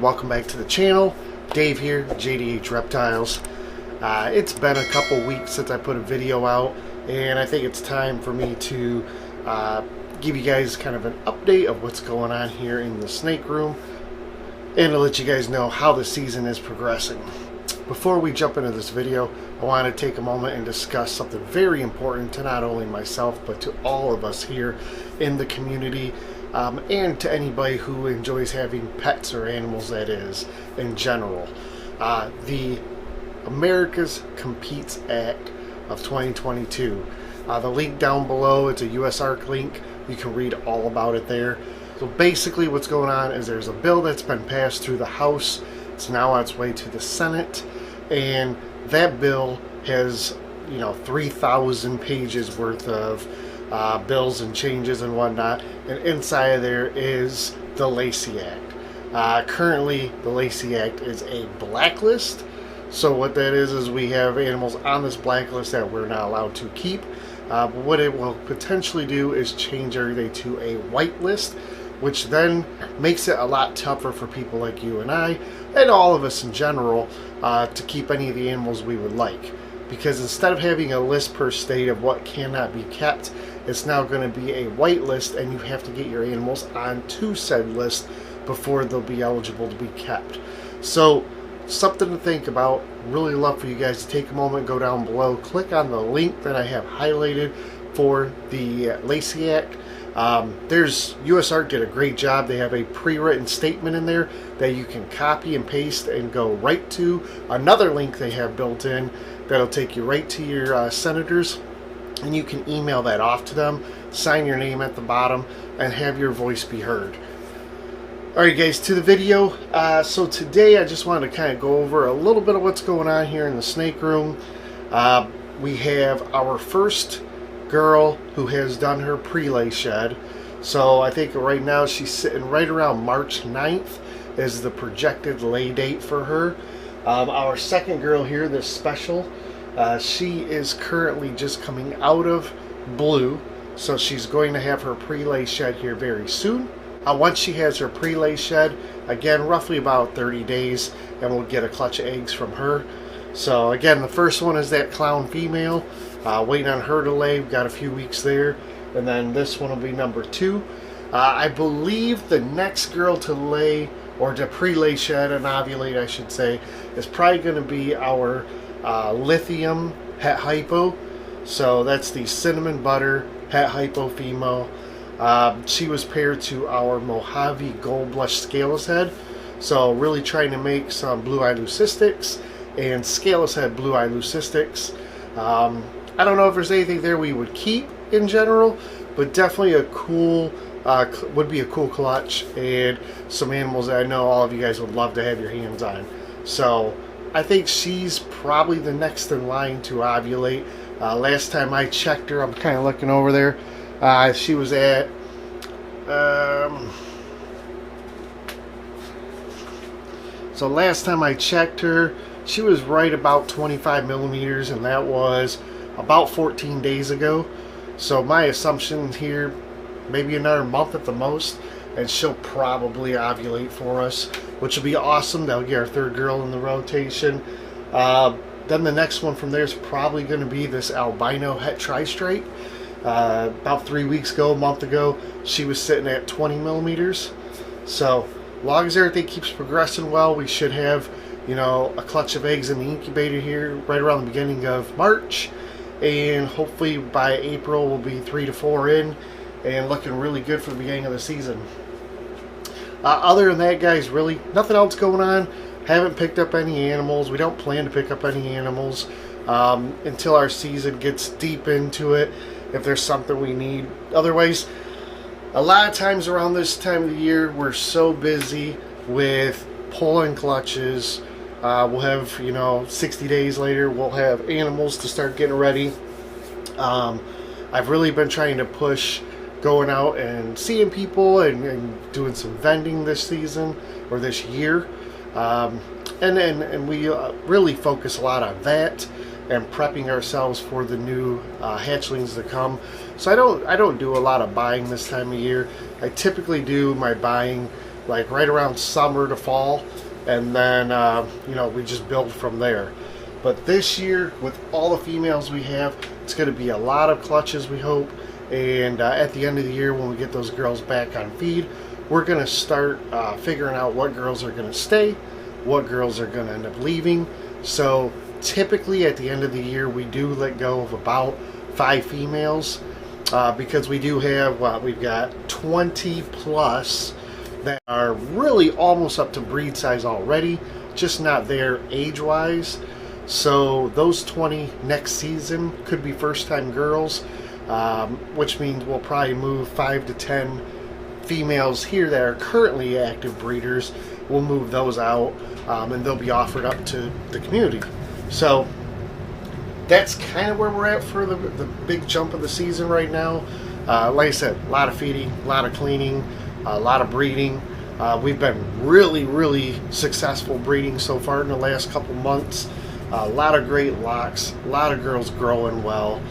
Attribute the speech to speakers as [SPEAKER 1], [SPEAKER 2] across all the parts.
[SPEAKER 1] welcome back to the channel. Dave here, JDH Reptiles. It's been a couple weeks since I put a video out, and I think it's time for me to give you guys kind of an update of what's going on here in the snake room, and to let you guys know how the season is progressing. Before we jump into this video, I want to take a moment and discuss something very important to not only myself, but to all of us here in the community, and to anybody who enjoys having pets or animals, that is, in general. The America's Competes Act of 2022. The link down below, it's a USARK link. You can read all about it there. So basically what's going on is there's a bill that's been passed through the House. It's now on its way to the Senate, and that bill has 3,000 pages worth of bills and changes and whatnot, and inside of there is the LACEY Act. Currently the LACEY Act is a blacklist. So what that is we have animals on this blacklist that we're not allowed to keep. But what it will potentially do is change everything to a whitelist, which then makes it a lot tougher for people like you and I, and all of us in general, to keep any of the animals we would like. Because instead of having a list per state of what cannot be kept, it's now going to be a white list, and you have to get your animals onto said list before they'll be eligible to be kept. So something to think about. Really love for you guys to take a moment, go down below, click on the link that I have highlighted for the LACEY Act. There's USARK did a great job. They have a pre-written statement in there that you can copy and paste and go right to another link they have built in that'll take you right to your senators, and you can email that off to them, sign your name at the bottom, and have your voice be heard. Alright guys, to the video. So today I just wanted to kind of go over a little bit of what's going on here in the snake room. We have our first girl who has done her pre-lay shed. So I think right now she's sitting right around March 9th is the projected lay date for her. Our second girl here, this special, she is currently just coming out of blue. So she's going to have her pre-lay shed here very soon. Once she has her pre-lay shed, again, roughly about 30 days, and we'll get a clutch of eggs from her. So again, the first one is that clown female, waiting on her to lay. We've got a few weeks there, and then this one will be number 2. I believe the next girl to lay, or to pre-lay shed and ovulate, I should say, is probably going to be our lithium het hypo. So that's the cinnamon butter het hypo female. She was paired to our Mojave Gold Blush Scaleless Head, so really trying to make some blue-eye leucistics and scaleless head blue-eye leucistics. I don't know if there's anything there we would keep in general, but definitely a cool, would be a cool clutch, and some animals that I know all of you guys would love to have your hands on. So I think she's probably the next in line to ovulate. Last time I checked her, I'm kind of looking over there. She was at so last time I checked her, she was right about 25 millimeters, and that was about 14 days ago. So my assumption here, maybe another month at the most, and she'll probably ovulate for us, which will be awesome. That'll get our third girl in the rotation. Then the next one from there is probably going to be this albino het tri-stripe. About 3 weeks ago, a month ago, she was sitting at 20 millimeters. So long as everything keeps progressing well, we should have a clutch of eggs in the incubator here right around the beginning of March, and hopefully by April we'll be 3 to 4 in and looking really good for the beginning of the season. Other than that, guys, really nothing else going on. Haven't picked up any animals. We don't plan to pick up any animals until our season gets deep into it, if there's something we need. Otherwise, a lot of times around this time of the year, we're so busy with pulling clutches. We'll have 60 days later, we'll have animals to start getting ready. I've really been trying to push going out and seeing people and doing some vending this season, or this year. And we really focus a lot on that and prepping ourselves for the new hatchlings to come. So I don't do a lot of buying this time of year. I typically do my buying like right around summer to fall, and then you know, we just build from there. But this year, with all the females we have, it's going to be a lot of clutches, we hope. And at the end of the year, when we get those girls back on feed, we're going to start figuring out what girls are going to stay, what girls are going to end up leaving. So typically at the end of the year, we do let go of about 5 females because we do have, we've got 20 plus that are really almost up to breed size already, just not there age-wise. So those 20 next season could be first-time girls, which means we'll probably move 5 to 10 females here that are currently active breeders. We'll move those out, and they'll be offered up to the community. So that's kind of where we're at for the big jump of the season right now. Like I said, a lot of feeding, a lot of cleaning, a lot of breeding. We've been really successful breeding so far in the last couple months. A lot of great locks, a lot of girls growing well.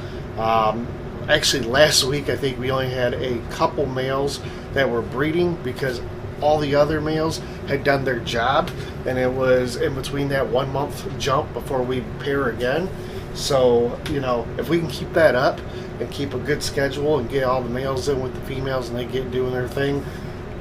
[SPEAKER 1] Actually, last week I think we only had a couple males that were breeding because all the other males had done their job, and it was in between that 1 month jump before we pair again. So, you know, if we can keep that up and keep a good schedule and get all the males in with the females and they get doing their thing,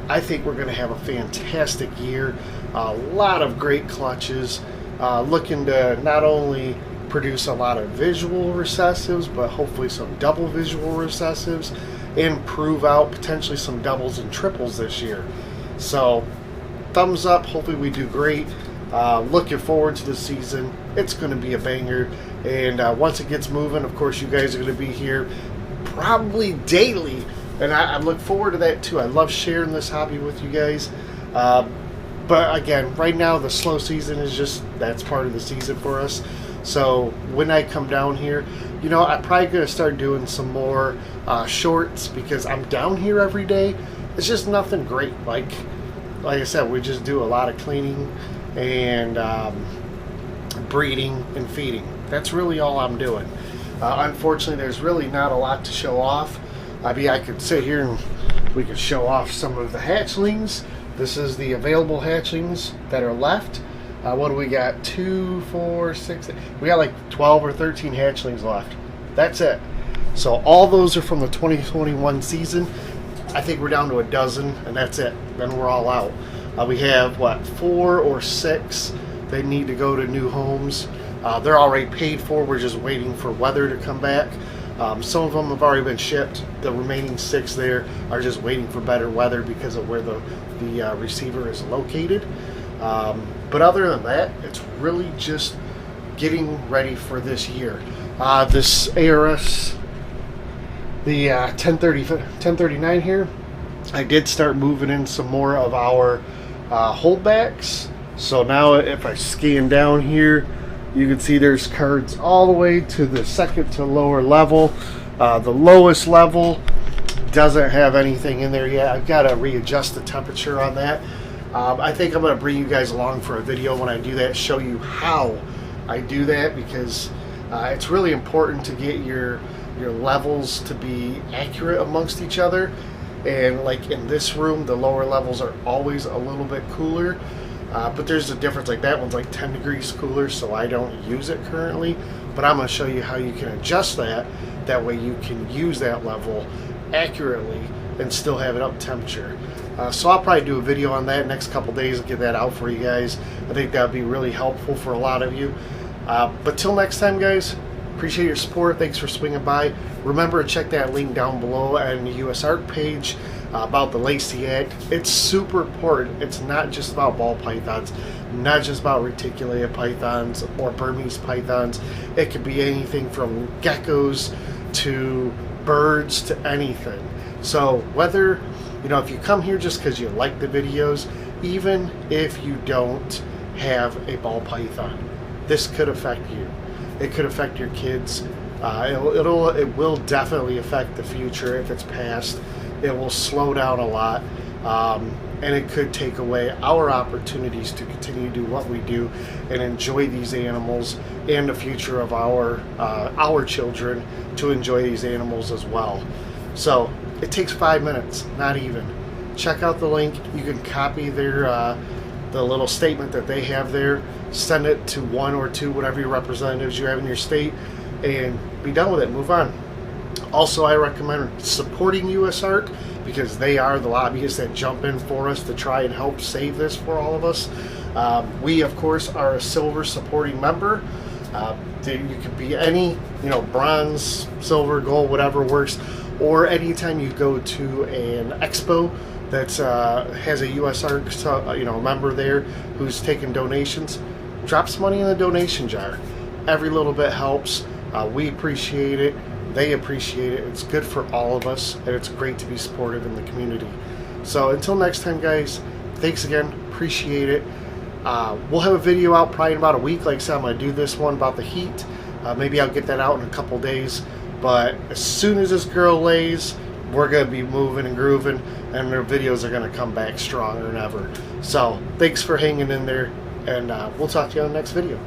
[SPEAKER 1] I think we're going to have a fantastic year. A lot of great clutches. Looking to not only produce a lot of visual recessives, but hopefully some double visual recessives, and prove out potentially some doubles and triples this year. So thumbs up, hopefully we do great. Looking forward to the season. It's going to be a banger, and once it gets moving, of course you guys are going to be here probably daily, and I look forward to that too. I love sharing this hobby with you guys. But again, right now the slow season is just, that's part of the season for us. So when I come down here, you know, I'm probably going to start doing some more shorts because I'm down here every day. It's just nothing great. Like I said, we just do a lot of cleaning and breeding and feeding. That's really all I'm doing. Unfortunately, there's really not a lot to show off. I mean, I could sit here and we could show off some of the hatchlings. This is the available hatchlings that are left. What do we got? 2, 4, 6. We got like 12 or 13 hatchlings left. That's it. So all those are from the 2021 season. I think we're down to a dozen, and that's it. Then we're all out. We have, what, 4 or 6 that need to go to new homes. They're already paid for. We're just waiting for weather to come back. Some of them have already been shipped. The remaining 6 there are just waiting for better weather because of where the receiver is located. But other than that, it's really just getting ready for this year. This ARS, the 1039 here, I did start moving in some more of our holdbacks. So now if I scan down here, you can see there's cards all the way to the second to lower level. The lowest level doesn't have anything in there yet. I've got to readjust the temperature on that. I think I'm going to bring you guys along for a video when I do that, show you how I do that, because it's really important to get your levels to be accurate amongst each other. And like in this room, the lower levels are always a little bit cooler, but there's a difference. Like that one's like 10 degrees cooler, so I don't use it currently, but I'm going to show you how you can adjust that. That way you can use that level accurately and still have it up temperature. So I'll probably do a video on that next couple days and get that out for you guys. I think that would be really helpful for a lot of you. But till next time, guys, appreciate your support. Thanks for swinging by. Remember to check that link down below on the USARK page about the LACEY Act. It's super important. It's not just about ball pythons, not just about reticulated pythons or Burmese pythons. It could be anything from geckos to birds to anything. So whether, you know, if you come here just because you like the videos, even if you don't have a ball python, this could affect you. It could affect your kids. It will definitely affect the future if it's passed. It will slow down a lot, and it could take away our opportunities to continue to do what we do and enjoy these animals, and the future of our children to enjoy these animals as well. So it takes 5 minutes, not even. check out the link. You can copy their the little statement that they have there, send it to one or two, whatever your representatives you have in your state, and be done with it. Move on. Also, I recommend supporting USARK because they are the lobbyists that jump in for us to try and help save this for all of us. We, of course, are a silver supporting member. You could be any, bronze, silver, gold, whatever works. Or anytime you go to an expo that has a USARK, member there who's taking donations, drop some money in the donation jar. Every little bit helps. We appreciate it. They appreciate it. It's good for all of us, and it's great to be supportive in the community. So until next time, guys, thanks again. Appreciate it. We'll have a video out probably in about a week. Like I said, I'm going to do this one about the heat. Maybe I'll get that out in a couple days. But as soon as this girl lays, we're going to be moving and grooving, and their videos are going to come back stronger than ever. So thanks for hanging in there, and we'll talk to you on the next video.